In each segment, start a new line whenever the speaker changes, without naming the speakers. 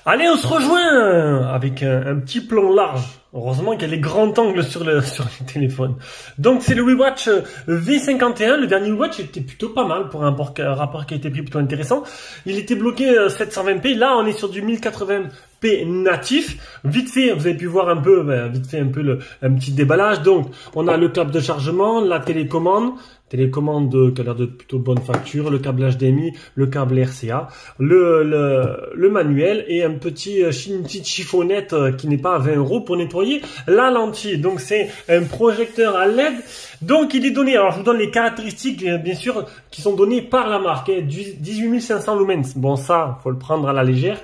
Allez, on se rejoint avec un petit plan large. Heureusement qu'il y a les grands angles sur le téléphone. Donc c'est le WeWatch V51. Le dernier WeWatch était plutôt pas mal pour un rapport qualité-prix plutôt intéressant. Il était bloqué 720p. Là, on est sur du 1080p natif. Vite fait, vous avez pu voir un peu, un petit déballage. Donc, on a le câble de chargement, la télécommande qui a l'air de plutôt bonne facture, le câble HDMI, le câble RCA, le manuel et une petite chiffonnette qui n'est pas à 20 € pour nettoyer la lentille. Donc c'est un projecteur à LED. Donc il est donné, alors je vous donne les caractéristiques bien sûr qui sont données par la marque, 18 500 lumens. Bon ça, faut le prendre à la légère.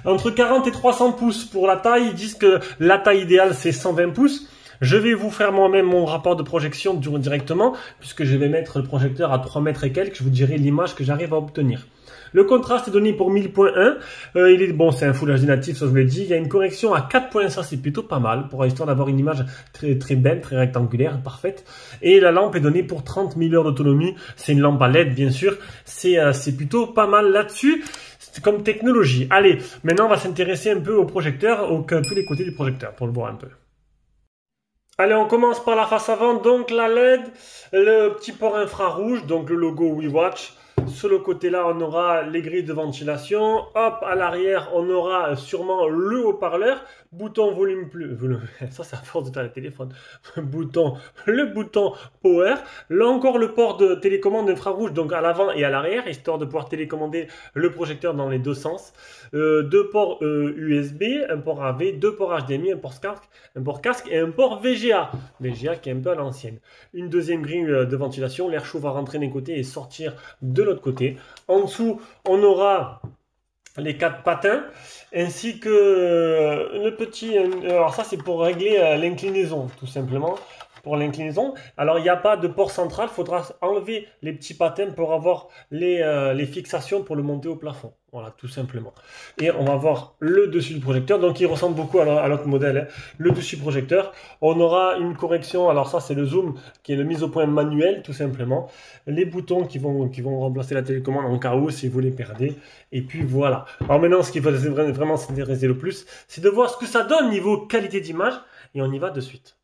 Entre 40 et 300 pouces pour la taille, ils disent que la taille idéale c'est 120 pouces. Je vais vous faire moi-même mon rapport de projection directement, puisque je vais mettre le projecteur à 3 mètres et quelques. Je vous dirai l'image que j'arrive à obtenir. Le contraste est donné pour 1000.1. Il est bon, c'est un Full HD natif, ça je vous l'ai dit. Il y a une correction à 4.5, c'est plutôt pas mal, pour histoire d'avoir une image très belle, très rectangulaire, parfaite. Et la lampe est donnée pour 30 000 heures d'autonomie. C'est une lampe à LED, bien sûr. C'est plutôt pas mal là-dessus. C'est comme technologie. Allez, maintenant on va s'intéresser un peu au projecteur, tous les côtés du projecteur, pour le voir un peu. Allez, on commence par la face avant, donc la LED, le petit port infrarouge, donc le logo WeWatch. Sur le côté-là, on aura les grilles de ventilation. Hop, à l'arrière, on aura sûrement le haut-parleur. Bouton volume plus... Ça, c'est à force de faire le téléphone. Le bouton power. Là encore, le port de télécommande infrarouge, donc à l'avant et à l'arrière, histoire de pouvoir télécommander le projecteur dans les deux sens. Deux ports USB, un port AV, deux ports HDMI, un port casque et un port VGA. VGA qui est un peu à l'ancienne. Une deuxième grille de ventilation. L'air chaud va rentrer d'un côté et sortir de l'autre côté. En dessous, on aura les 4 patins ainsi que le petit... Alors ça, c'est pour régler l'inclinaison, tout simplement. Pour l'inclinaison. Alors, il n'y a pas de port central. Il faudra enlever les petits patins pour avoir les fixations pour le monter au plafond. Voilà, tout simplement. Et on va voir le dessus du projecteur. Donc, il ressemble beaucoup à l'autre modèle. Hein. Le dessus projecteur. On aura une correction. Alors, ça, c'est le zoom qui est le mise au point manuel, tout simplement. Les boutons qui vont remplacer la télécommande en cas où, si vous les perdez. Et puis, voilà. Alors, maintenant, ce qu'il faut vraiment s'intéresser le plus, c'est de voir ce que ça donne niveau qualité d'image. Et on y va de suite.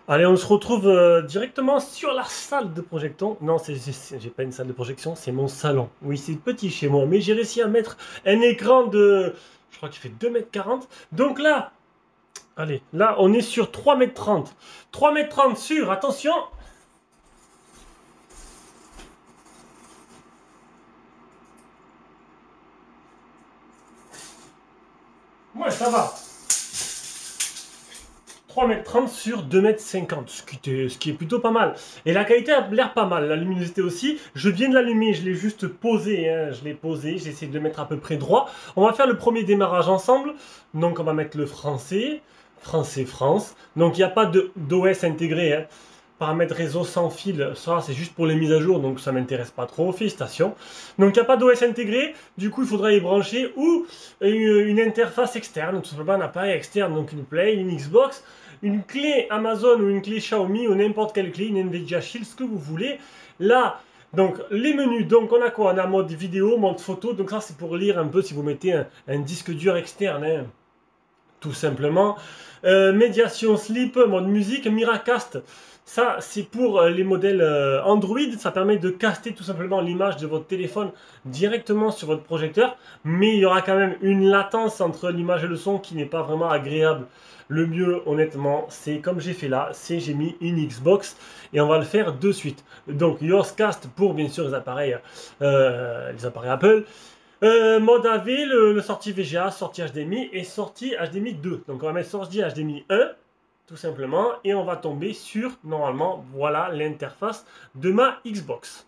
Allez, on se retrouve directement sur la salle de projection. Non, j'ai pas une salle de projection, c'est mon salon. Oui, c'est petit chez moi, mais j'ai réussi à mettre un écran de... Je crois qu'il fait 2,40 m. Donc là, allez, là, on est sur 3,30 m. 3,30 m sur, attention. Ouais, ça va. 3,30 m sur 2,50 m, ce qui est plutôt pas mal. Et la qualité a l'air pas mal, la luminosité aussi. Je viens de l'allumer, je l'ai juste posé, hein, je l'ai posé, j'ai essayé de le mettre à peu près droit. On va faire le premier démarrage ensemble. Donc on va mettre le français, France. Donc il n'y a pas d'OS intégré, hein. Paramètres réseau sans fil, ça c'est juste pour les mises à jour, donc ça m'intéresse pas trop, félicitations. Donc il n'y a pas d'OS intégré, du coup il faudra y brancher ou une interface externe, tout simplement un appareil externe, donc une Play, une Xbox, une clé Amazon ou une clé Xiaomi ou n'importe quelle clé, une Nvidia Shield, ce que vous voulez. Là, donc les menus, donc on a quoi? On a mode vidéo, mode photo, donc ça c'est pour lire un peu si vous mettez un disque dur externe, hein, tout simplement. Médiation Sleep, mode musique, Miracast. Ça, c'est pour les modèles Android. Ça permet de caster tout simplement l'image de votre téléphone directement sur votre projecteur. Mais il y aura quand même une latence entre l'image et le son qui n'est pas vraiment agréable. Le mieux, honnêtement, c'est comme j'ai fait là. C'est j'ai mis une Xbox et on va le faire de suite. Donc, Yourcast pour bien sûr les appareils Apple. Mode AV, le sortie VGA, sortie HDMI et sortie HDMI 2. Donc, on va mettre sortie HDMI 1. Tout simplement, et on va tomber sur, normalement, voilà l'interface de ma Xbox.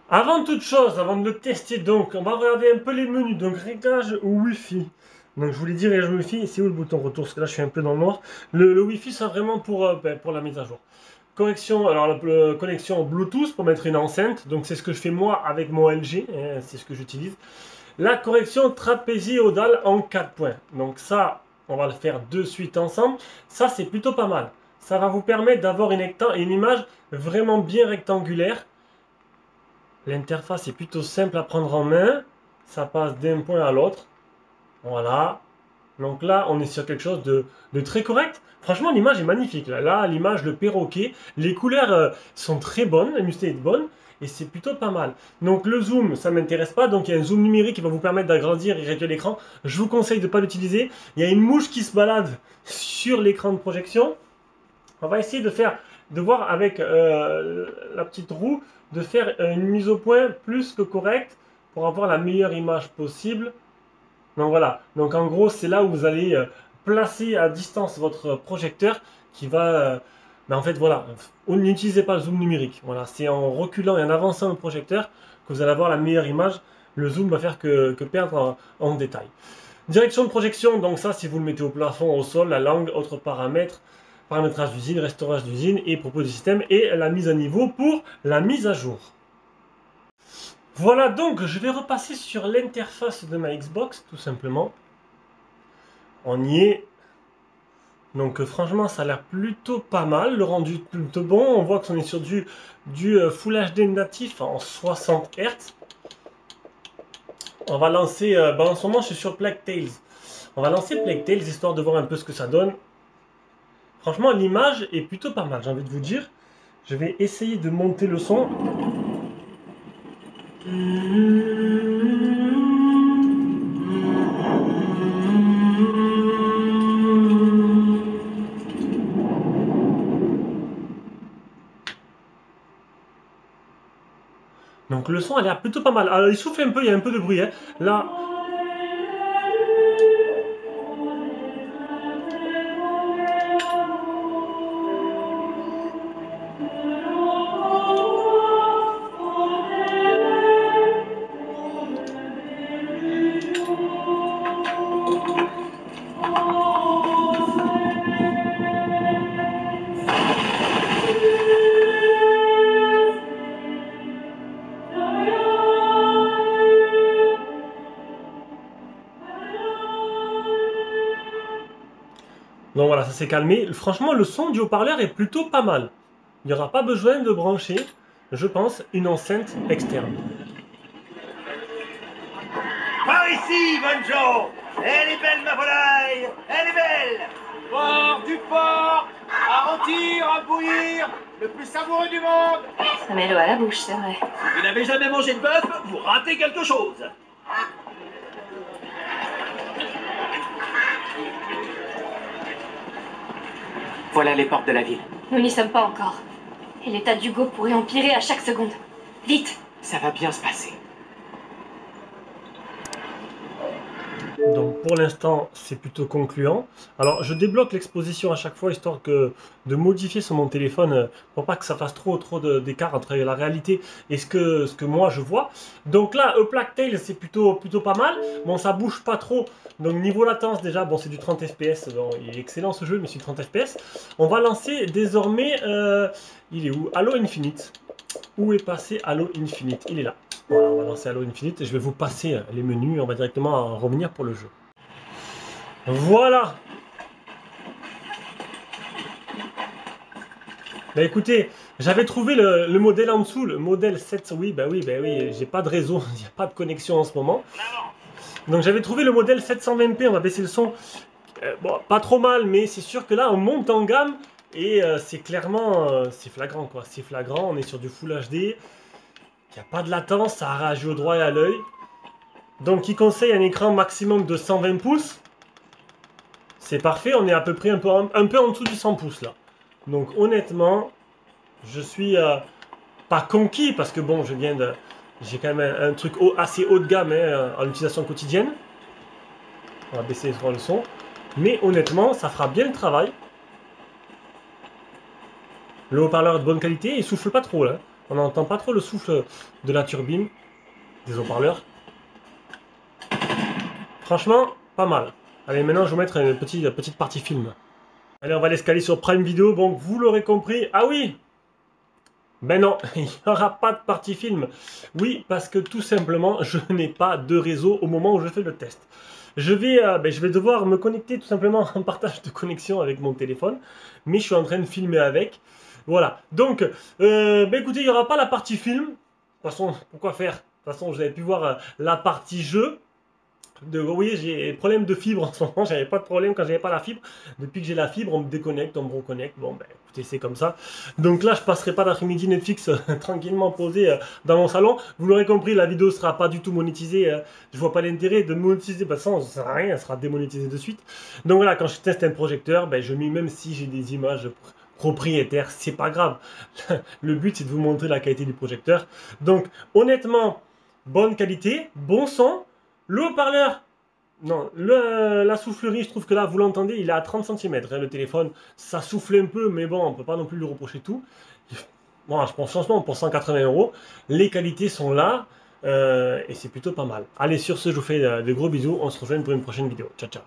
Avant toute chose, avant de le tester, donc, on va regarder un peu les menus. Donc, réglage Wi-Fi. Donc, je voulais dire réglage Wi-Fi, c'est où le bouton retour? Parce que là, je suis un peu dans le noir. Le Wi-Fi, c'est vraiment pour la mise à jour. Correction, alors la connexion Bluetooth pour mettre une enceinte. Donc, c'est ce que je fais moi avec mon LG, hein, c'est ce que j'utilise. La correction trapézioïdale en 4 points. Donc, ça... on va le faire de suite ensemble. Ça, c'est plutôt pas mal. Ça va vous permettre d'avoir une image vraiment bien rectangulaire. L'interface est plutôt simple à prendre en main. Ça passe d'un point à l'autre. Voilà. Donc là, on est sur quelque chose de très correct. Franchement, l'image est magnifique. Là, l'image, le perroquet. Les couleurs sont très bonnes. La luminosité est bonne. Et c'est plutôt pas mal. Donc le zoom, ça ne m'intéresse pas. Donc il y a un zoom numérique qui va vous permettre d'agrandir et réduire l'écran. Je vous conseille de ne pas l'utiliser. Il y a une mouche qui se balade sur l'écran de projection. On va essayer de voir avec la petite roue, de faire une mise au point plus que correcte pour avoir la meilleure image possible. Donc voilà. Donc en gros, c'est là où vous allez placer à distance votre projecteur qui va... mais en fait, voilà, n'utilisez pas le zoom numérique. Voilà, c'est en reculant et en avançant le projecteur que vous allez avoir la meilleure image. Le zoom va faire que perdre en détail. Direction de projection, donc ça, si vous le mettez au plafond, au sol, la langue, autres paramètres, paramétrage d'usine, restaurage d'usine et propos du système et la mise à niveau pour la mise à jour. Voilà, donc je vais repasser sur l'interface de ma Xbox, tout simplement. On y est. Donc franchement ça a l'air plutôt pas mal, le rendu plutôt bon, on voit qu'on est sur du Full HD natif en 60 Hz. On va lancer, en ce moment je suis sur Plague Tales. On va lancer Plague Tales histoire de voir un peu ce que ça donne. Franchement l'image est plutôt pas mal, j'ai envie de vous dire. Je vais essayer de monter le son. Donc le son a l'air plutôt pas mal. Alors il souffle un peu, il y a un peu de bruit. Hein. Là. Donc voilà, ça s'est calmé. Franchement, le son du haut-parleur est plutôt pas mal. Il n'y aura pas besoin de brancher, je pense, une enceinte externe.
Par ici, Bonjo! Elle est belle, ma volaille! Elle est belle! Porc, du porc! À rôtir, à bouillir! Le plus savoureux du monde!
Ça met l'eau à la bouche, c'est vrai.
Si vous n'avez jamais mangé de bœuf, vous ratez quelque chose! Voilà les portes de la ville.
Nous n'y sommes pas encore. Et l'état d'Hugo pourrait empirer à chaque seconde. Vite!
Ça va bien se passer.
Donc pour l'instant, c'est plutôt concluant. Alors je débloque l'exposition à chaque fois, histoire de modifier sur mon téléphone, pour pas que ça fasse trop d'écart entre la réalité et ce que moi je vois. Donc là, A Plague Tale, c'est plutôt pas mal. Bon, ça bouge pas trop. Donc niveau latence, déjà, bon, c'est du 30 fps. Bon, il est excellent ce jeu, mais c'est du 30 fps. On va lancer désormais... il est où? Halo Infinite. Où est passé Halo Infinite? Il est là. Voilà, on va lancer Halo Infinite et je vais vous passer les menus. On va directement revenir pour le jeu. Voilà. Bah écoutez, j'avais trouvé le modèle en dessous, le modèle 7. Oui, j'ai pas de réseau, il n'y a pas de connexion en ce moment. Donc j'avais trouvé le modèle 720p, on va baisser le son. Bon, pas trop mal, mais c'est sûr que là on monte en gamme et c'est clairement, c'est flagrant quoi. C'est flagrant, on est sur du Full HD. Il n'y a pas de latence, ça réagit au droit et à l'œil. Donc il conseille un écran maximum de 120 pouces. C'est parfait, on est à peu près un peu en dessous du 100 pouces là. Donc honnêtement, je suis pas conquis parce que bon, j'ai quand même un truc assez haut de gamme en utilisation quotidienne. On va baisser le son. Mais honnêtement, ça fera bien le travail. Le haut-parleur est de bonne qualité, il souffle pas trop là. On n'entend pas trop le souffle de la turbine des haut-parleurs. Franchement, pas mal. Allez, maintenant je vais vous mettre une petite partie film. Allez, on va l'escaler sur Prime Video. Bon, vous l'aurez compris. Ah oui! Ben non, il n'y aura pas de partie film. Oui, parce que tout simplement, je n'ai pas de réseau au moment où je fais le test. Je vais devoir me connecter tout simplement en partage de connexion avec mon téléphone. Mais je suis en train de filmer avec. Voilà. Donc, écoutez, il n'y aura pas la partie film. De toute façon, pourquoi faire? De toute façon, vous avez pu voir la partie jeu. Vous voyez, j'ai problème de fibre en ce moment. J'avais pas de problème quand j'avais pas la fibre. Depuis que j'ai la fibre, on me déconnecte, on me reconnecte. Bon, ben écoutez, c'est comme ça. Donc là, je passerai pas l'après-midi Netflix tranquillement posé dans mon salon. Vous l'aurez compris, la vidéo sera pas du tout monétisée. Je vois pas l'intérêt de monétiser. Bah, ça ne sert à rien, elle sera démonétisée de suite. Donc voilà, quand je teste un projecteur, ben, je mets, même si j'ai des images propriétaires, c'est pas grave. Le but, c'est de vous montrer la qualité du projecteur. Donc, honnêtement, bonne qualité, bon son. Le haut-parleur, non, la soufflerie, je trouve que là, vous l'entendez, il est à 30 cm. Le téléphone, ça souffle un peu, mais bon, on ne peut pas non plus lui reprocher tout. Bon, je pense franchement, pour 180 €, les qualités sont là, et c'est plutôt pas mal. Allez, sur ce, je vous fais de gros bisous. On se rejoint pour une prochaine vidéo. Ciao, ciao.